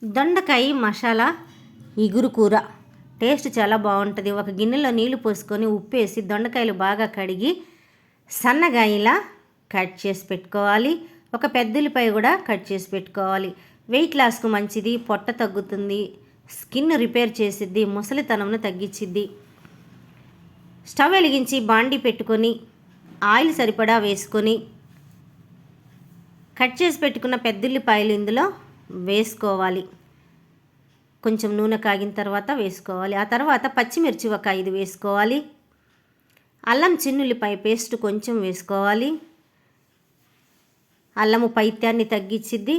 దొండకాయ మసాలా ఇగురు కూర టేస్ట్ చాలా బాగుంటుంది. ఒక గిన్నెలో నీళ్లు పోసుకొని ఉప్పు వేసి దొండకాయలు బాగా కడిగి సన్నగా ఇలా కట్ చేసి పెట్టుకోవాలి. ఒక పెద్ద ఉల్లిపాయ కూడా కట్ చేసి పెట్టుకోవాలి. వెయిట్ లాస్కు మంచిది, పొట్ట తగ్గుతుంది, స్కిన్ రిపేర్ చేసిద్ది, ముసలితనంను తగ్గించిద్ది. స్టవ్ వెలిగించి బాండి పెట్టుకొని ఆయిల్ సరిపడా వేసుకొని కట్ చేసి పెట్టుకున్న పెద్ద ఉల్లిపాయలు ఇందులో వేసుకోవాలి. కొంచెం నూనె కాగిన తర్వాత వేసుకోవాలి. ఆ తర్వాత పచ్చిమిర్చి ఒక 5 వేసుకోవాలి. అల్లం చిన్నుల్లిపాయ పేస్ట్ కొంచెం వేసుకోవాలి. అల్లము పైత్యాన్ని తగ్గించిద్ది.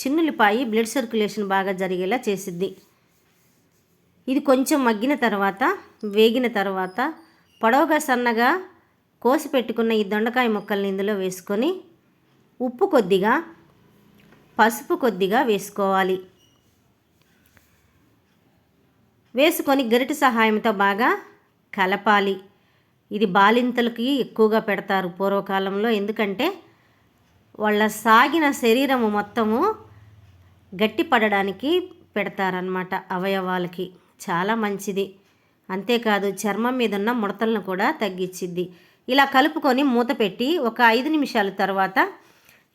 చిన్నుల్లిపాయ బ్లడ్ సర్క్యులేషన్ బాగా జరిగేలా చేసిద్ది. ఇది కొంచెం మగ్గిన తర్వాత వేగిన తర్వాత పొడవుగా సన్నగా కోసి పెట్టుకున్న ఈ దొండకాయ ముక్కల్ని ఇందులో వేసుకొని ఉప్పు కొద్దిగా పసుపు కొద్దిగా వేసుకోవాలి. వేసుకొని గరిటె సహాయంతో బాగా కలపాలి. ఇది బాలింతలకి ఎక్కువగా పెడతారు పూర్వకాలంలో. ఎందుకంటే వాళ్ళ సాగిన శరీరము మొత్తము గట్టిపడడానికి పెడతారనమాట. అవయవాలకి చాలా మంచిది. అంతేకాదు చర్మం మీద ఉన్న ముడతలను కూడా తగ్గించిద్ది. ఇలా కలుపుకొని మూత పెట్టి ఒక 5 నిమిషాల తర్వాత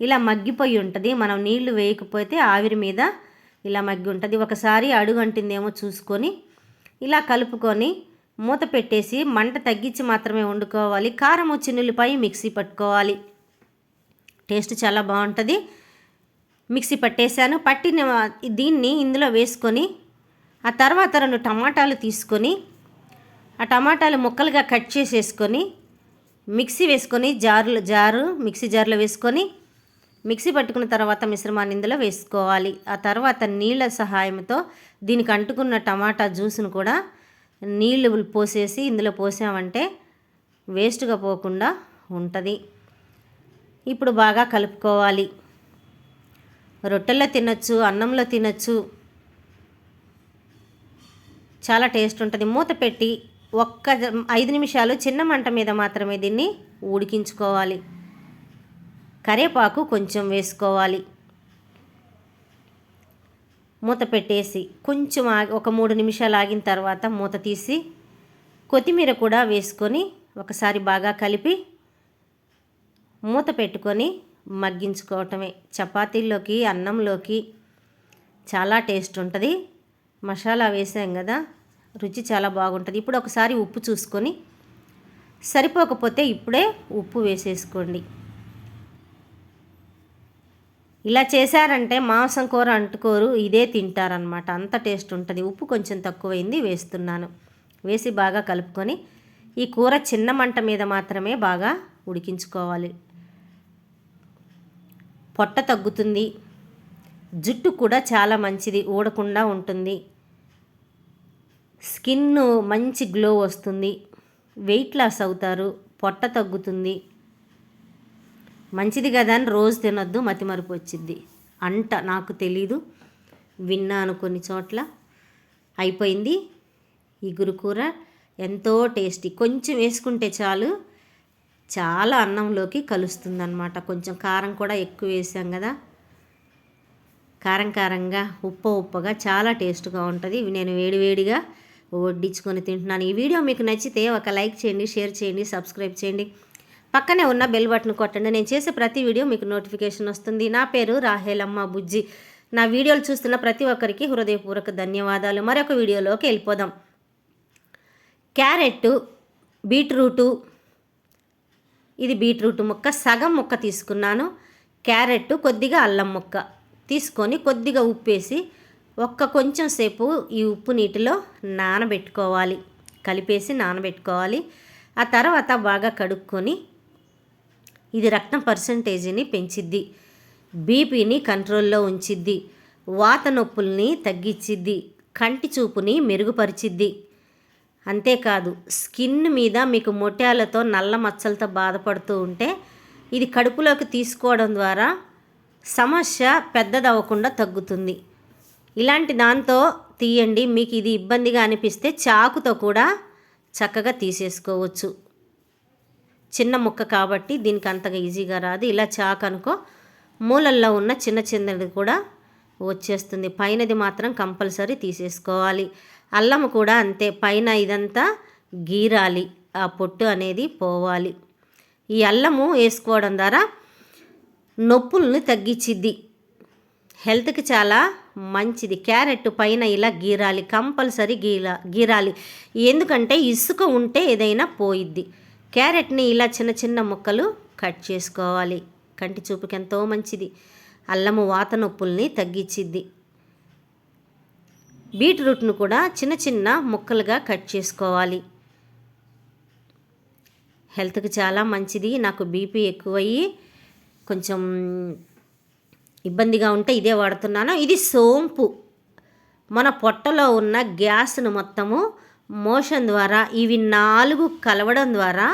ఇలా మగ్గిపోయి ఉంటుంది. మనం నీళ్లు వేయకపోతే ఆవిరి మీద ఇలా మగ్గి ఉంటుంది. ఒకసారి అడుగు అంటిందేమో చూసుకొని ఇలా కలుపుకొని మూత పెట్టేసి మంట తగ్గించి మాత్రమే వండుకోవాలి. కారం చిన్నుల్లిపాయ మిక్సీ పట్టుకోవాలి. టేస్ట్ చాలా బాగుంటుంది. మిక్సీ పట్టేశాను. పట్టిన దీన్ని ఇందులో వేసుకొని ఆ తర్వాత 2 టమాటాలు తీసుకొని ఆ టమాటాలు ముక్కలుగా కట్ చేసేసుకొని మిక్సీ వేసుకొని మిక్సీ జార్లో వేసుకొని మిక్సీ పట్టుకున్న తర్వాత మిశ్రమాన్ని ఇందులో వేసుకోవాలి. ఆ తర్వాత నీళ్ళ సహాయంతో దీనికి అంటుకున్న టమాటా జ్యూస్ను కూడా నీళ్లు పోసేసి ఇందులో పోసామంటే వేస్ట్గా పోకుండా ఉంటుంది. ఇప్పుడు బాగా కలుపుకోవాలి. రొట్టెల్లో తినచ్చు, అన్నంలో తినచ్చు, చాలా టేస్ట్ ఉంటుంది. మూత పెట్టి ఒక్క 5 నిమిషాలు చిన్న మంట మీద మాత్రమే దీన్ని ఉడికించుకోవాలి. కరివేపాకు కొంచెం వేసుకోవాలి. మూత పెట్టేసి కొంచెం ఒక 3 నిమిషాలు ఆగిన తర్వాత మూత తీసి కొత్తిమీర కూడా వేసుకొని ఒకసారి బాగా కలిపి మూత పెట్టుకొని మగ్గించుకోవటమే. చపాతీల్లోకి అన్నంలోకి చాలా టేస్ట్ ఉంటుంది. మసాలా వేసాం కదా, రుచి చాలా బాగుంటుంది. ఇప్పుడు ఒకసారి ఉప్పు చూసుకొని సరిపోకపోతే ఇప్పుడే ఉప్పు వేసేసుకోండి. ఇలా చేశారంటే మాంసం కూర అంటుకోరు, ఇదే తింటారనమాట. అంత టేస్ట్ ఉంటుంది. ఉప్పు కొంచెం తక్కువైంది వేస్తున్నాను. వేసి బాగా కలుపుకొని ఈ కూర చిన్న మంట మీద మాత్రమే బాగా ఉడికించుకోవాలి. పొట్ట తగ్గుతుంది, జుట్టు కూడా చాలా మంచిది, ఊడకుండా ఉంటుంది, స్కిన్ మంచి గ్లో వస్తుంది, వెయిట్ లాస్ అవుతారు, పొట్ట తగ్గుతుంది. మంచిది కదా అని రోజు తినొద్దు, మతిమరుపు వచ్చింది అంట. నాకు తెలీదు, విన్నాను కొన్ని చోట్ల. అయిపోయింది ఇగురు కూర. ఎంతో టేస్టీ. కొంచెం వేసుకుంటే చాలు, చాలా అన్నంలోకి కలుస్తుందన్నమాట. కొంచెం కారం కూడా ఎక్కువ వేసాం కదా, కారంగా ఉప్పగా చాలా టేస్ట్గా ఉంటుంది. నేను వేడివేడిగా వడ్డించుకొని తింటున్నాను. ఈ వీడియో మీకు నచ్చితే ఒక లైక్ చేయండి, షేర్ చేయండి, సబ్స్క్రైబ్ చేయండి. పక్కనే ఉన్న బెల్ బటన్ కొట్టండి. నేను చేసే ప్రతి వీడియో మీకు నోటిఫికేషన్ వస్తుంది. నా పేరు రాహేలమ్మ బుజ్జి. నా వీడియోలు చూస్తున్న ప్రతి ఒక్కరికి హృదయపూర్వక ధన్యవాదాలు. మరొక వీడియోలోకి వెళ్ళిపోదాం. క్యారెట్, బీట్రూటు, ఇది బీట్రూట్ ముక్క సగం ముక్క తీసుకున్నాను. క్యారెట్, కొద్దిగా అల్లం ముక్క తీసుకొని కొద్దిగా ఉప్పు వేసి కొంచెం సేపు ఈ ఉప్పు నీటిలో నానబెట్టుకోవాలి. కలిపేసి నానబెట్టుకోవాలి. ఆ తర్వాత బాగా కడుక్కొని, ఇది రక్తం పర్సంటేజీని పెంచిద్ది, బీపీని కంట్రోల్లో ఉంచిద్ది, వాత నొప్పుల్ని తగ్గించిద్ది, కంటి చూపుని మెరుగుపరిచిద్ది. అంతేకాదు స్కిన్ మీద మీకు మొటియాలతో నల్ల మచ్చలతో బాధపడుతూ ఉంటే ఇది కడుపులోకి తీసుకోవడం ద్వారా సమస్య పెద్దదవ్వకుండా తగ్గుతుంది. ఇలాంటి దాంతో తీయండి. మీకు ఇది ఇబ్బందిగా అనిపిస్తే చాకుతో కూడా చక్కగా తీసేసుకోవచ్చు. చిన్న ముక్క కాబట్టి దీనికి అంతగా ఈజీగా రాదు. ఇలా చాకు అనుకో మూలల్లో ఉన్న చిన్నది కూడా వచ్చేస్తుంది. పైనది మాత్రం కంపల్సరీ తీసేసుకోవాలి. అల్లం కూడా అంతే, పైన ఇదంతా గీరాలి, ఆ పొట్టు అనేది పోవాలి. ఈ అల్లము వేసుకోవడం ద్వారా నొప్పుల్ని తగ్గించిద్ది, హెల్త్కి చాలా మంచిది. క్యారెట్ పైన ఇలా గీరాలి, కంపల్సరీ గీరాలి. ఎందుకంటే ఇసుక ఉంటే ఏదైనా పోయిద్ది. క్యారెట్ని ఇలా చిన్న చిన్న ముక్కలు కట్ చేసుకోవాలి, కంటి చూపుకి ఎంతో మంచిది. అల్లము వాత నొప్పుల్ని తగ్గించిద్ది. బీట్రూట్ను కూడా చిన్న చిన్న ముక్కలుగా కట్ చేసుకోవాలి, హెల్త్కి చాలా మంచిది. నాకు బీపీ ఎక్కువయ్యి కొంచెం ఇబ్బందిగా ఉంటే ఇదే వాడుతున్నాను. ఇది సోంపు. మన పొట్టలో ఉన్న గ్యాస్ను మొత్తము మోషన్ ద్వారా ఇవి 4 కలవడం ద్వారా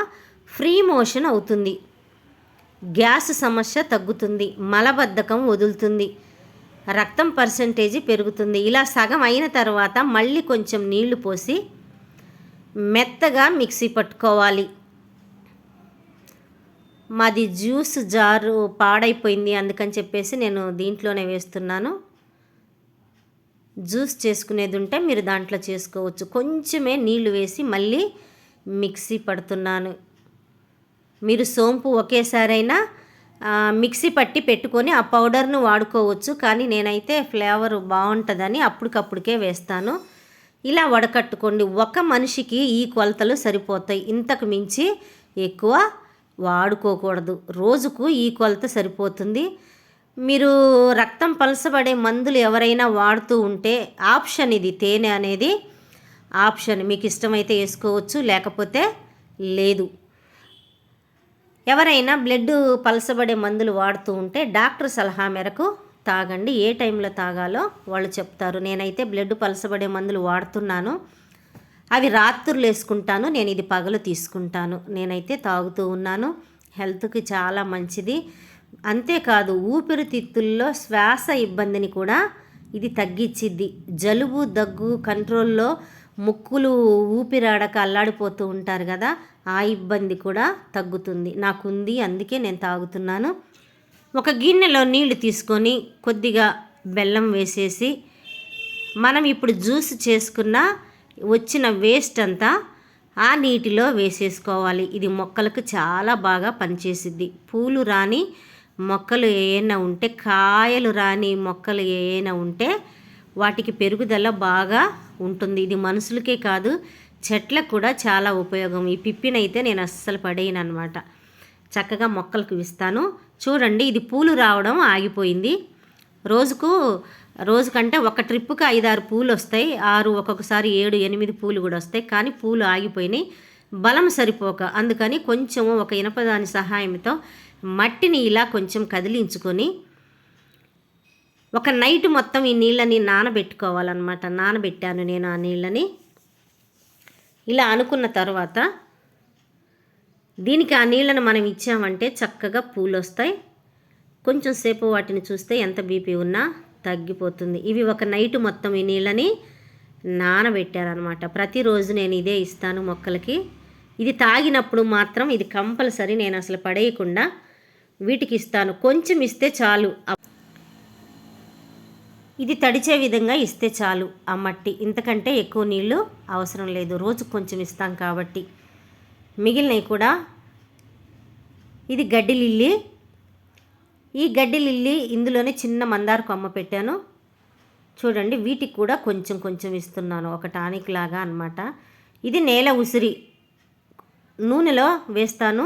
ఫ్రీ మోషన్ అవుతుంది. గ్యాస్ సమస్య తగ్గుతుంది, మలబద్ధకం వదులుతుంది, రక్తం పర్సెంటేజ్ పెరుగుతుంది. ఇలా సగం అయిన తర్వాత మళ్ళీ కొంచెం నీళ్లు పోసి మెత్తగా మిక్సీ పట్టుకోవాలి. మాది జ్యూస్ జారు పాడైపోయింది, అందుకని చెప్పేసి నేను దీంట్లోనే వేస్తున్నాను. జ్యూస్ చేసుకునేది ఉంటే మీరు దాంట్లో చేసుకోవచ్చు. కొంచెమే నీళ్లు వేసి మళ్ళీ మిక్సీ పడుతున్నాను. మీరు సోంపు ఒకేసారైనా మిక్సీ పట్టి పెట్టుకొని ఆ పౌడర్ను వాడుకోవచ్చు, కానీ నేనైతే ఫ్లేవర్ బాగుంటుందని అప్పటికప్పుడికే వేస్తాను. ఇలా వడకట్టుకోండి. ఒక మనిషికి ఈ కొలతలు సరిపోతాయి, ఇంతకు మించి ఎక్కువ వాడుకోకూడదు. రోజుకు ఈ కొలత సరిపోతుంది. మీరు రక్తం పలసబడే మందులు ఎవరైనా వాడుతూ ఉంటే ఆప్షన్, ఇది తేనె అనేది ఆప్షన్. మీకు ఇష్టమైతే వేసుకోవచ్చు, లేకపోతే లేదు. ఎవరైనా బ్లడ్ పలసబడే మందులు వాడుతూ ఉంటే డాక్టర్ సలహా మేరకు తాగండి. ఏ టైంలో తాగాలో వాళ్ళు చెప్తారు. నేనైతే బ్లడ్ పలసబడే మందులు వాడుతున్నాను, అవి రాత్రులు వేసుకుంటాను, నేను ఇది పగలు తీసుకుంటాను. నేనైతే తాగుతూ ఉన్నాను, హెల్త్కి చాలా మంచిది. అంతేకాదు ఊపిరితిత్తుల్లో శ్వాస ఇబ్బందిని కూడా ఇది తగ్గించిద్ది. జలుబు దగ్గు కంట్రోల్లో, ముక్కులు ఊపిరాడక అల్లాడిపోతూ ఉంటారు కదా, ఆ ఇబ్బంది కూడా తగ్గుతుంది. నాకుంది, అందుకే నేను తాగుతున్నాను. ఒక గిన్నెలో నీళ్లు తీసుకొని కొద్దిగా బెల్లం వేసేసి మనం ఇప్పుడు జ్యూస్ చేసుకున్న వచ్చిన వేస్ట్ అంతా ఆ నీటిలో వేసేసుకోవాలి. ఇది మొక్కలకు చాలా బాగా పనిచేసిద్ది. పూలు రాని మొక్కలు ఏమైనా ఉంటే, కాయలు రాని మొక్కలు ఏమైనా ఉంటే వాటికి పెరుగుదల బాగా ఉంటుంది. ఇది మనుషులకే కాదు చెట్లకు కూడా చాలా ఉపయోగం. ఈ పిప్పినైతే నేను అస్సలు పడేయను అనమాట, చక్కగా మొక్కలకు ఇస్తాను. చూడండి, ఇది పూలు రావడం ఆగిపోయింది. రోజుకంటే ఒక ట్రిప్పుకి 5-6 పూలు వస్తాయి, 6 ఒక్కొక్కసారి 7-8 పూలు కూడా వస్తాయి. కానీ పూలు ఆగిపోయినాయి, బలం సరిపోక. అందుకని కొంచెము ఒక ఇనపదాని సహాయంతో మట్టిని ఇలా కొంచెం కదిలించుకొని ఒక నైట్ మొత్తం ఈ నీళ్ళని నానబెట్టుకోవాలన్నమాట. నానబెట్టాను నేను ఆ నీళ్ళని. ఇలా అనుకున్న తర్వాత దీనికి ఆ నీళ్ళను మనం ఇచ్చామంటే చక్కగా పూలు వస్తాయి. కొంచెం సేపు వాటిని చూస్తే ఎంత బీపీ ఉన్నా తగ్గిపోతుంది. ఇవి ఒక నైట్ మొత్తం ఈ నీళ్ళని నానబెట్టారనమాట. ప్రతిరోజు నేను ఇదే ఇస్తాను మొక్కలకి. ఇది తాగినప్పుడు మాత్రం ఇది కంపల్సరీ, నేను అసలు పడేయకుండా వీటికి ఇస్తాను. కొంచెం ఇస్తే చాలు, ఇది తడిచే విధంగా ఇస్తే చాలు ఆ మట్టి. ఇంతకంటే ఎక్కువ నీళ్ళు అవసరం లేదు, రోజు కొంచెం ఇస్తాం కాబట్టి. మిగిలినవి కూడా, ఇది గడ్డి లిల్లీ. ఈ గడ్డి లిల్లీ ఇందులోనే చిన్న మందార కొమ్మ పెట్టాను చూడండి. వీటికి కూడా కొంచెం కొంచెం ఇస్తున్నాను, ఒక టానిక్ లాగా అన్నమాట. ఇది నేల ఉసిరి, నూనెలో వేస్తాను,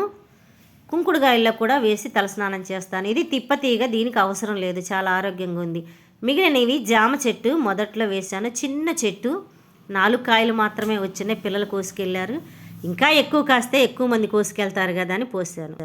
కుంకుడుగాయల్లో కూడా వేసి తలస్నానం చేస్తాను. ఇది తిప్పతీగ, దీనికి అవసరం లేదు, చాలా ఆరోగ్యంగా ఉంది. మిగిలినవి జామ చెట్టు మొదట్లో వేశాను, చిన్న చెట్టు, 4 కాయలు మాత్రమే వచ్చినాయి, పిల్లలు కోసుకెళ్ళారు. ఇంకా ఎక్కువ కాస్తే ఎక్కువ మంది కోసుకెళ్తారు కదా అని పోసాను.